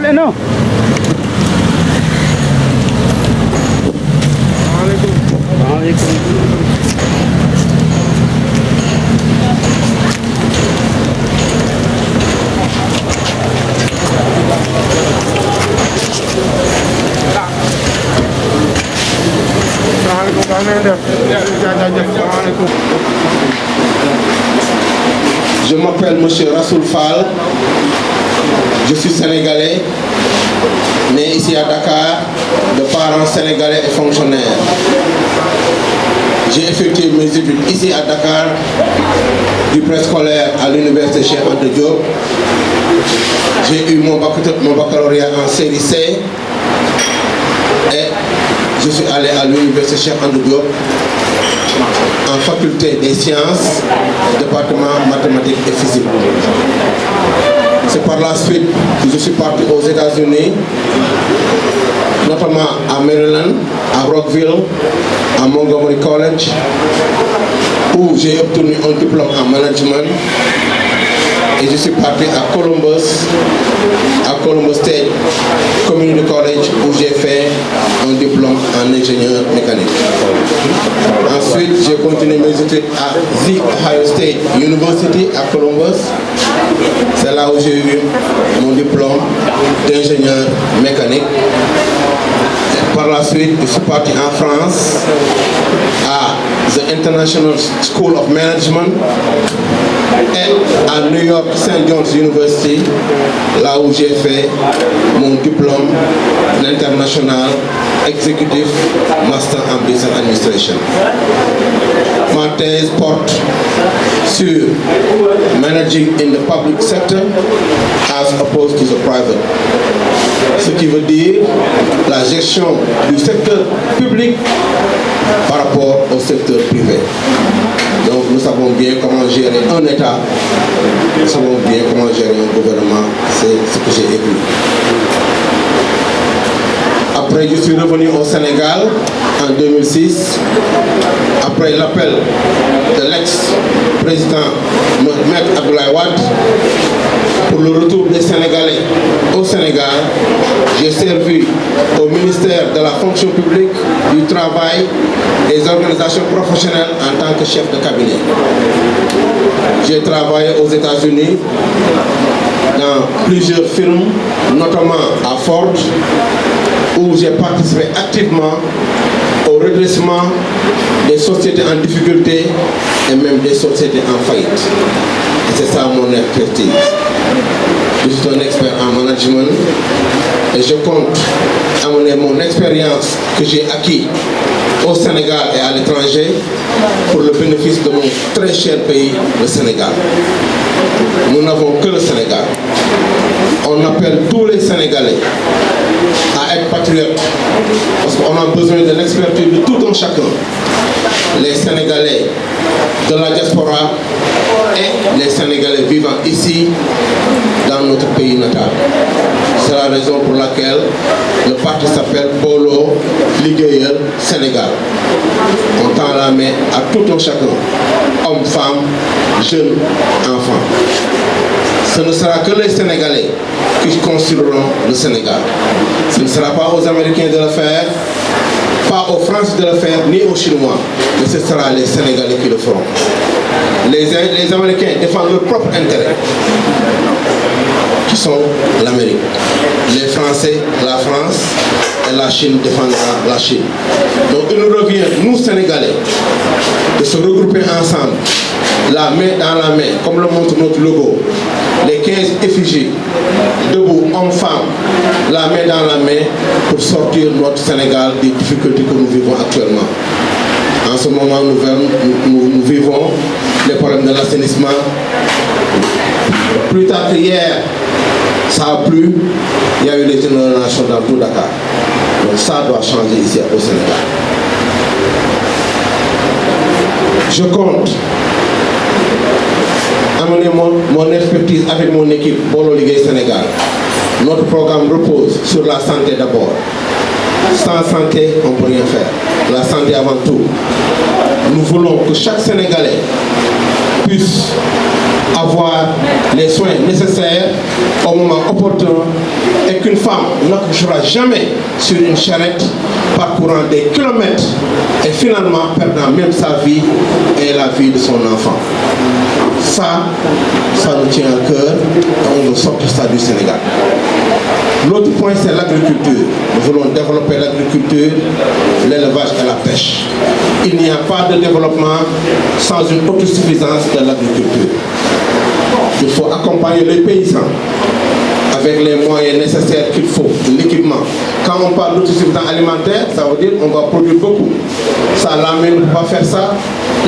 Allez, non. Je m'appelle M. Rassoul Fall, je suis sénégalais, né ici à Dakar, de parents sénégalais et fonctionnaires. J'ai effectué mes études ici à Dakar, du préscolaire à l'université Cheikh Anta Diop. J'ai eu mon baccalauréat en série C et je suis allé à l'université Cheikh Anta Diop en faculté des sciences, département mathématiques et physique. C'est par la suite que je suis parti aux États-Unis, notamment à Maryland, à Rockville, à Montgomery College, où j'ai obtenu un diplôme en management. Et je suis parti à Columbus State Community College, où j'ai fait un diplôme en ingénieur mécanique. Ensuite, j'ai continué mes études à The Ohio State University à Columbus. C'est là où j'ai eu mon diplôme d'ingénieur mécanique. Et par la suite, je suis parti en France à The International School of Management et à New York St. John's University, là où j'ai fait mon diplôme international exécutif Master en Business Administration. Ma thèse porte sur managing in the public sector as opposed to the private. Ce qui veut dire la gestion du secteur public par rapport au secteur privé. Donc nous savons bien comment gérer un État, nous savons bien comment gérer un gouvernement, c'est ce que j'ai écrit. Après, je suis revenu au Sénégal en 2006, après l'appel de l'ex-président Maître Abdoulaye Wade pour le retour des Sénégalais au Sénégal. J'ai servi au ministère de la fonction publique, du travail et des organisations professionnelles en tant que chef de cabinet. J'ai travaillé aux États-Unis dans plusieurs firmes, notamment à Ford, où j'ai participé activement au redressement des sociétés en difficulté et même des sociétés en faillite. Et c'est ça mon expertise. Je suis un expert en management et je compte amener mon expérience que j'ai acquis au Sénégal et à l'étranger pour le bénéfice de mon très cher pays, le Sénégal. Nous n'avons que le Sénégal. On appelle tous les Sénégalais à être patriotes parce qu'on a besoin de l'expertise de tout un chacun. Les Sénégalais de la diaspora et les Sénégalais vivant ici dans notre pays natal. C'est la raison pour laquelle le parti s'appelle Bolo Ligueyeur Sénégal. On tend la main à tout un chacun, hommes, femmes, jeunes, enfants. Ce ne sera que les Sénégalais qui construiront le Sénégal. Ce ne sera pas aux Américains de le faire, pas aux Français de le faire, ni aux Chinois, mais ce sera les Sénégalais qui le feront. Les Américains défendent leur propre intérêt, qui sont l'Amérique. Les Français, la France, et la Chine défendra la Chine. Donc il nous revient, nous Sénégalais, de se regrouper ensemble, la main dans la main, comme le montre notre logo, les 15 effigies, debout, hommes, femmes, la main dans la main, pour sortir notre Sénégal des difficultés que nous vivons actuellement. En ce moment, nous vivons les problèmes de l'assainissement. Plus tard qu'hier, ça a plu, il y a eu des inondations dans tout Dakar. Donc ça doit changer ici au Sénégal. Je compte amener mon expertise avec mon équipe Bolo Ligueyeur Sénégal. Notre programme repose sur la santé d'abord. Sans santé, on ne peut rien faire. La santé avant tout. Nous voulons que chaque Sénégalais puissent avoir les soins nécessaires au moment opportun et qu'une femme n'accouchera jamais sur une charrette parcourant des kilomètres et finalement perdant même sa vie et la vie de son enfant. Ça nous tient à cœur et on veut sortir ça du Sénégal. L'autre point, c'est l'agriculture. Nous voulons développer l'agriculture, l'élevage et la pêche. Il n'y a pas de développement sans une autosuffisance de l'agriculture. Il faut accompagner les paysans avec les moyens nécessaires qu'il faut, l'équipement. Quand on parle d'autosuffisance alimentaire, ça veut dire qu'on va produire beaucoup. Ça, la main ne peut pas faire ça,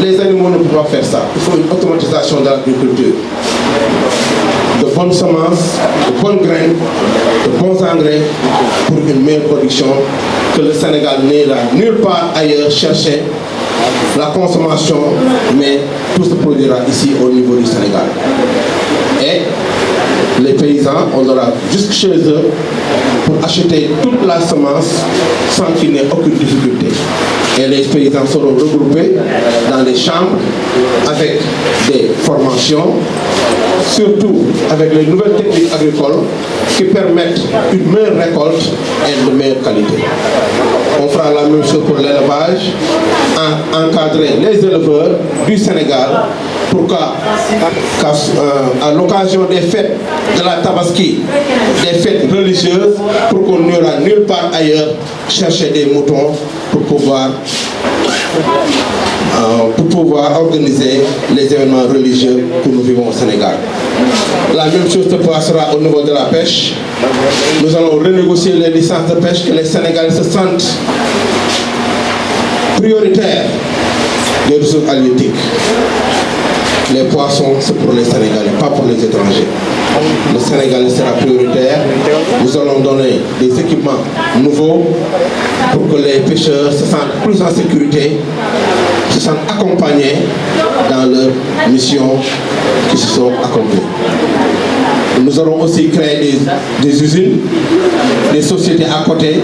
les animaux ne peuvent pas faire ça. Il faut une automatisation de l'agriculture. De bonnes semences, de bonnes graines, de bons engrais pour une meilleure production que le Sénégal n'ira nulle part ailleurs chercher la consommation, mais tout se produira ici au niveau du Sénégal. Et les paysans, on aura jusque chez eux pour acheter toute la semence sans qu'il n'y ait aucune difficulté. Et les paysans seront regroupés dans des chambres avec des formations, surtout avec les nouvelles techniques agricoles qui permettent une meilleure récolte et de meilleure qualité. On fera la même chose pour l'élevage, encadrer les éleveurs du Sénégal pour qu'à l'occasion des fêtes de la Tabaski, des fêtes religieuses, pour qu'on n'ira nulle part ailleurs chercher des moutons pour pouvoir organiser les événements religieux que nous vivons au Sénégal. La même chose se passera au niveau de la pêche. Nous allons renégocier les licences de pêche, que les Sénégalais se sentent prioritaires des ressources halieutiques. Les poissons, c'est pour les Sénégalais, pas pour les étrangers. Le Sénégalais sera prioritaire. Nous allons donner des équipements nouveaux pour que les pêcheurs se sentent plus en sécurité, se sentent accompagnés dans leurs missions qui se sont accomplies. Nous allons aussi créer des usines, des sociétés à côté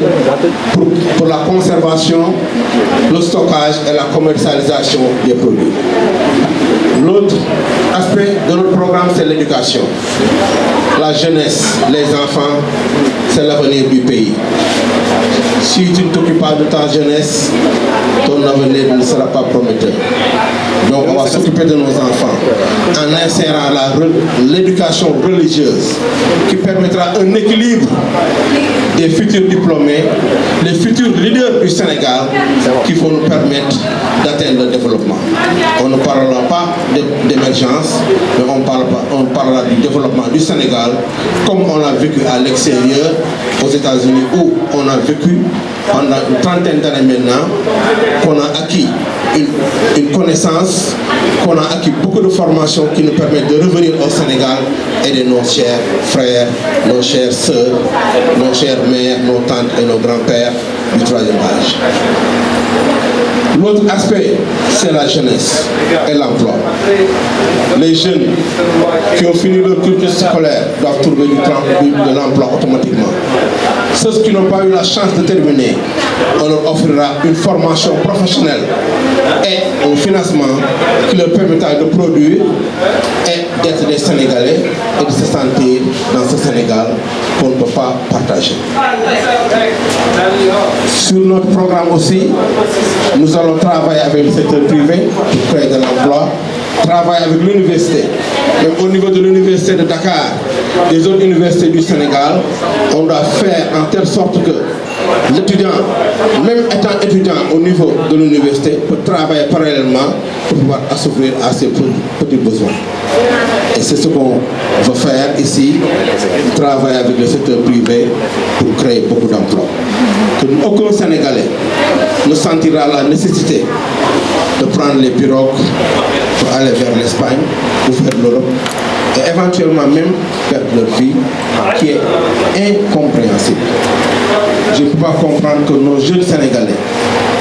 pour la conservation, le stockage et la commercialisation des produits. L'autre aspect de notre programme, c'est l'éducation. La jeunesse, les enfants, c'est l'avenir du pays. Si tu ne t'occupes pas de ta jeunesse, ton avenir ne sera pas prometteur. Donc on va s'occuper de nos enfants en insérant l'éducation religieuse qui permettra un équilibre des futurs diplômés, les futurs leaders du Sénégal qui vont nous permettre d'atteindre le développement. On ne parlera pas d'émergence, mais on parlera du développement du Sénégal comme on l'a vécu à l'extérieur, aux États-Unis, où on a vécu pendant une trentaine d'années maintenant, qu'on a acquis une connaissance, qu'on a acquis beaucoup de formations qui nous permettent de revenir au Sénégal et de nos chers frères, nos chères sœurs, nos chères mères, nos tantes et nos grands-pères du troisième âge. L'autre aspect, c'est la jeunesse et l'emploi. Les jeunes qui ont fini leur cursus scolaire doivent trouver de l'emploi automatiquement. Ceux qui n'ont pas eu la chance de terminer, on leur offrira une formation professionnelle et un financement qui leur permettra de produire et d'être des Sénégalais et de se sentir dans ce Sénégal qu'on ne peut pas partager. Sur notre programme aussi, nous allons travailler avec le secteur privé pour créer de l'emploi, travailler avec l'université. Même au niveau de l'université de Dakar, des autres universités du Sénégal, on doit faire en telle sorte que l'étudiant, même étant étudiant au niveau de l'université, peut travailler parallèlement pour pouvoir assouvir à ses petits besoins. Et c'est ce qu'on veut faire ici, travailler avec le secteur privé pour créer beaucoup d'emplois. Que aucun Sénégalais ne sentira la nécessité de prendre les pirogues pour aller vers l'Espagne ou vers l'Europe et éventuellement même perdre leur vie, qui est incompréhensible. Je ne peux pas comprendre que nos jeunes Sénégalais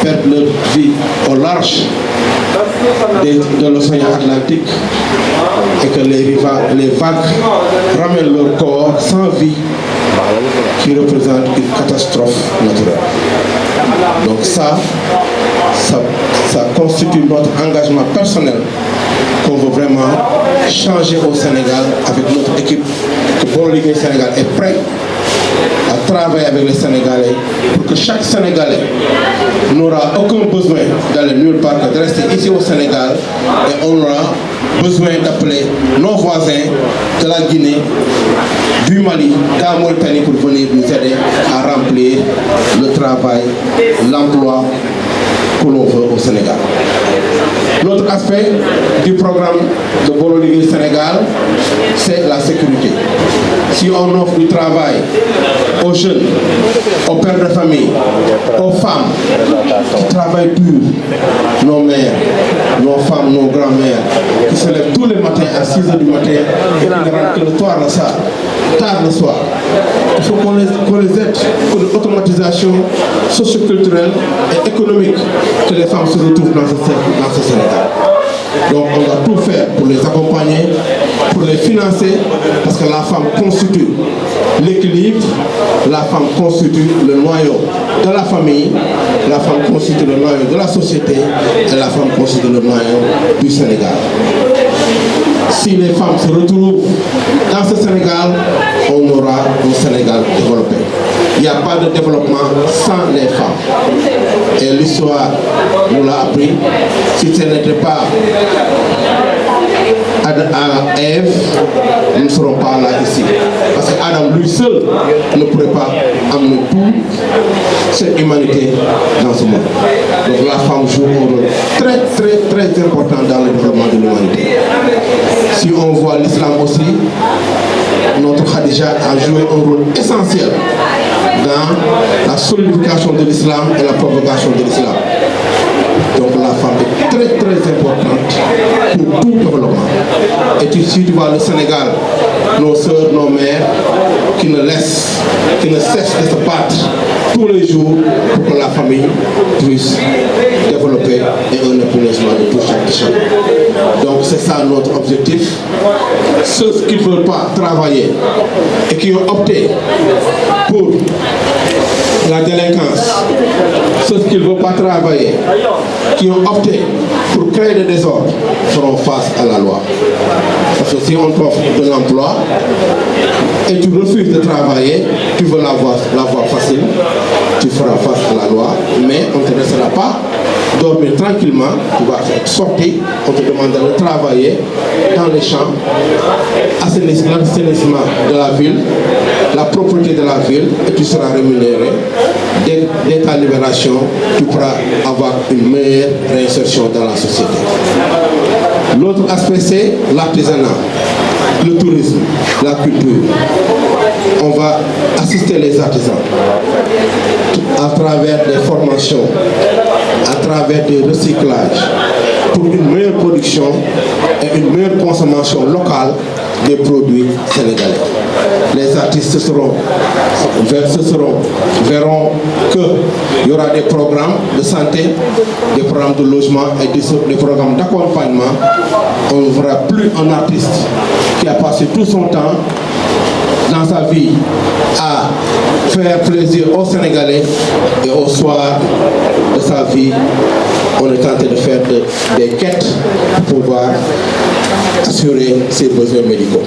perdent leur vie au large de l'océan Atlantique et que les vagues ramènent leur corps sans vie, qui représente une catastrophe naturelle. Donc ça constitue notre engagement personnel qu'on veut vraiment changer au Sénégal avec notre équipe, que Bolo Liguey Sénégal est prêt à travailler avec les Sénégalais pour que chaque Sénégalais n'aura aucun besoin d'aller nulle part que de rester ici au Sénégal, et on aura besoin d'appeler nos voisins de la Guinée, du Mali, de la Mauritanie pour venir nous aider à remplir le travail, l'emploi que l'on veut au Sénégal. L'autre aspect du programme de Bolo Liguey Sénégal, c'est la sécurité. Si on offre du travail aux jeunes, aux pères de famille, aux femmes qui travaillent dur, nos mères, nos femmes, nos grands-mères, qui se lèvent tous les matins à 6 h du matin et qui ne rentrent que le soir, tard le soir. Il faut qu'on les aide pour l'automatisation socio-culturelle et économique que les femmes se retrouvent dans ce Sénégal. Donc on doit tout faire pour les accompagner, pour les financer, parce que la femme constitue l'équilibre, la femme constitue le noyau de la famille, la femme constitue le noyau de la société et la femme constitue le noyau du Sénégal. Si les femmes se retrouvent dans ce Sénégal, on aura un Sénégal développé. Il n'y a pas de développement sans les femmes. Et l'histoire nous l'a appris. Si ce n'était pas à Ève, nous ne serons pas là ici. Parce qu'Adam lui seul ne pourrait pas amener toute cette humanité dans ce monde. Donc la femme joue un rôle très très très important dans le développement de l'humanité. Si on voit l'islam aussi, notre Khadija a joué un rôle essentiel dans la solidification de l'islam et la propagation de l'islam. Donc la femme est très très importante pour tout développement. Et ici tu vois le Sénégal, nos sœurs, nos mères qui ne cessent de se battre tous les jours pour que la famille puisse développer et un épanouissement de tout chaque. Donc c'est ça notre objectif. Ceux qui ne veulent pas travailler et qui ont opté pour la délinquance, ceux qui ne veulent pas travailler, qui ont opté pour créer des désordres, feront face à la loi. Parce que si on t'offre de l'emploi et tu refuses de travailler, tu veux la voie facile, tu feras face à la loi, mais on ne te laissera pas dormir tranquillement, tu vas être sorti, on te demandera de travailler dans les champs, l'assainissement de la ville, la propreté de la ville, et tu seras rémunéré. Dès ta libération, tu pourras avoir une meilleure réinsertion dans la société. L'autre aspect, c'est l'artisanat, le tourisme, la culture. On va assister les artisans à travers des formations, à travers des recyclages, pour une meilleure production et une meilleure consommation locale des produits sénégalais. Les artistes verront qu'il y aura des programmes de santé, des programmes de logement et des programmes d'accompagnement. On ne verra plus un artiste qui a passé tout son temps dans sa vie à faire plaisir aux Sénégalais et au soir de sa vie, on est tenté de faire des quêtes pour pouvoir assurer ses besoins médicaux.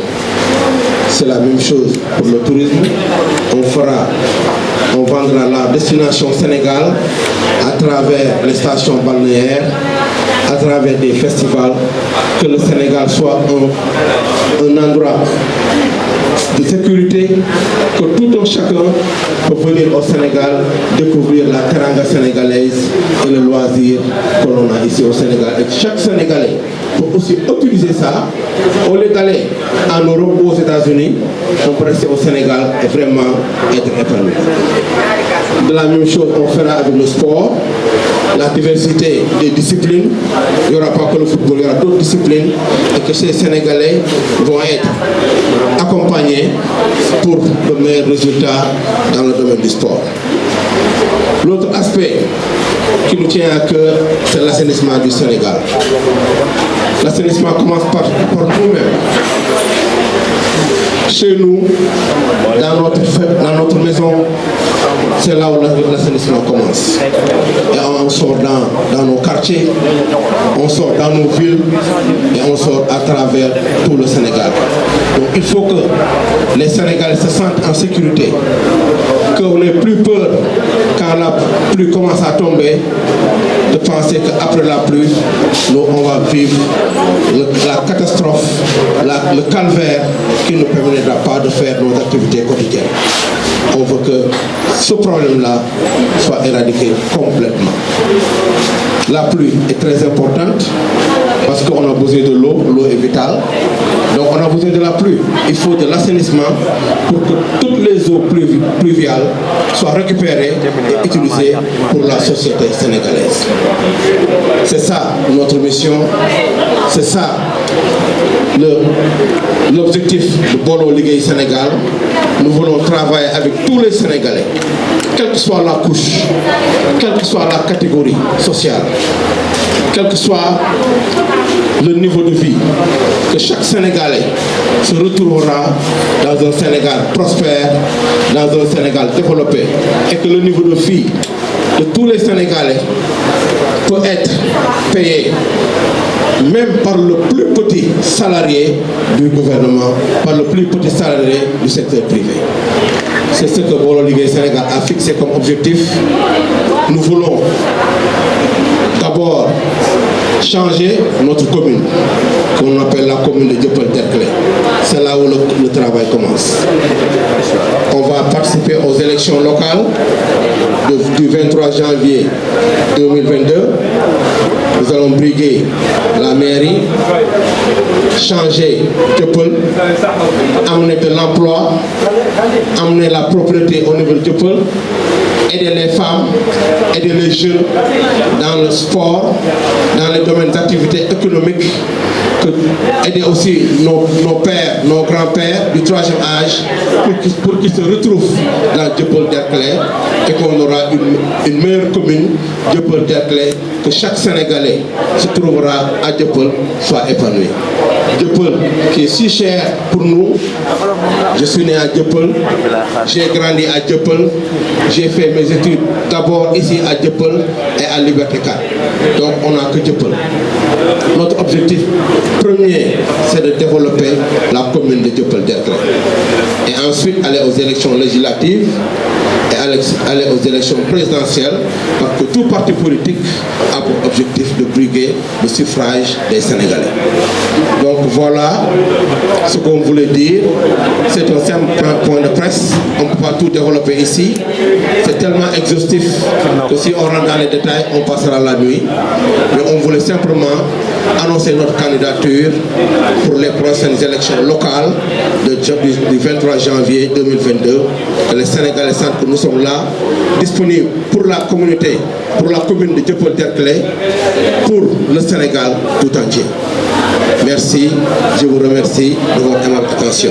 C'est la même chose pour le tourisme. On vendra la destination Sénégal à travers les stations balnéaires, à travers des festivals, que le Sénégal soit un endroit de sécurité, que tout un chacun peut venir au Sénégal découvrir la teranga sénégalaise et le loisir que l'on a ici au Sénégal. Et chaque Sénégalais peut aussi utiliser ça au lieu d'aller en Europe ou aux États-Unis, on peut rester au Sénégal et vraiment être épanoui. De la même chose, on fera avec le sport, la diversité des disciplines. Il n'y aura pas que le football, il y aura d'autres disciplines et que ces Sénégalais vont être accompagnés pour de meilleurs résultats dans le domaine du sport. L'autre aspect qui nous tient à cœur, c'est l'assainissement du Sénégal. L'assainissement commence par nous-mêmes. Chez nous, dans notre maison, c'est là où l'assainissement commence. Et sort dans nos quartiers, on sort dans nos villes et on sort à travers tout le Sénégal. Donc il faut que les Sénégalais se sentent en sécurité, qu'on n'ait plus peur quand la pluie commence à tomber, de penser qu'après la pluie, nous, on va vivre la catastrophe, le calvaire qui ne nous permettra pas de faire nos activités quotidiennes. On veut que ce problème-là soit éradiqué complètement. La pluie est très importante parce qu'on a besoin de l'eau, l'eau est vitale. Donc on a besoin de la pluie. Il faut de l'assainissement pour que toutes les eaux pluviales soient récupérées et utilisées pour la société sénégalaise. C'est ça notre mission, c'est ça l'objectif de Bolo Ligue Sénégal. Nous voulons travailler avec tous les Sénégalais, quelle que soit la couche, quelle que soit la catégorie sociale, quel que soit le niveau de vie, que chaque Sénégalais se retrouvera dans un Sénégal prospère, dans un Sénégal développé, et que le niveau de vie de tous les Sénégalais peut être payé même par le plus petit salarié du gouvernement, par le plus petit salarié du secteur privé. C'est ce que Bolo Ligue Sénégal a fixé comme objectif. Nous voulons d'abord changer notre commune, qu'on appelle la commune de Dieuppeul-Derklé. C'est là où le travail commence. On va participer aux élections locales du 23 janvier 2022. Nous allons briguer la mairie, changer Dieuppeul, amener de l'emploi, amener la propriété au niveau de Dieuppeul, aider les femmes, aider les jeunes dans le sport, dans les domaines d'activité économique, aider aussi nos pères, nos grands-pères du 3e âge pour qu'ils se retrouvent dans Dieuppeul-Derklé et qu'on aura une meilleure commune, Dieuppeul-Derklé, que chaque Sénégalais se trouvera à Dieuppeul soit épanoui. Dieuppeul qui est si cher pour nous. Je suis né à Dieuppeul, j'ai grandi à Dieuppeul, j'ai fait mes études d'abord ici à Dieuppeul et à Liberté 4. Donc on n'a que Dieuppeul. Notre objectif premier, c'est de développer la commune de Dieuppeul-Derklé. Et ensuite aller aux élections législatives et aller aux élections présidentielles, parce que tout parti politique a pour objectif de briguer le suffrage des Sénégalais. Donc voilà ce qu'on voulait dire. C'est un simple point de presse. On ne peut pas tout développer ici. C'est tellement exhaustif que si on rentre dans les détails, on passera la nuit. Mais on voulait simplement annoncer notre candidature pour les prochaines élections locales du 23 janvier 2022. Que les Sénégalais sentent que nous sommes là, disponibles pour la communauté, pour la commune de Dieuppeul-Derklé, pour le Sénégal tout entier. Merci, je vous remercie de votre aimable attention.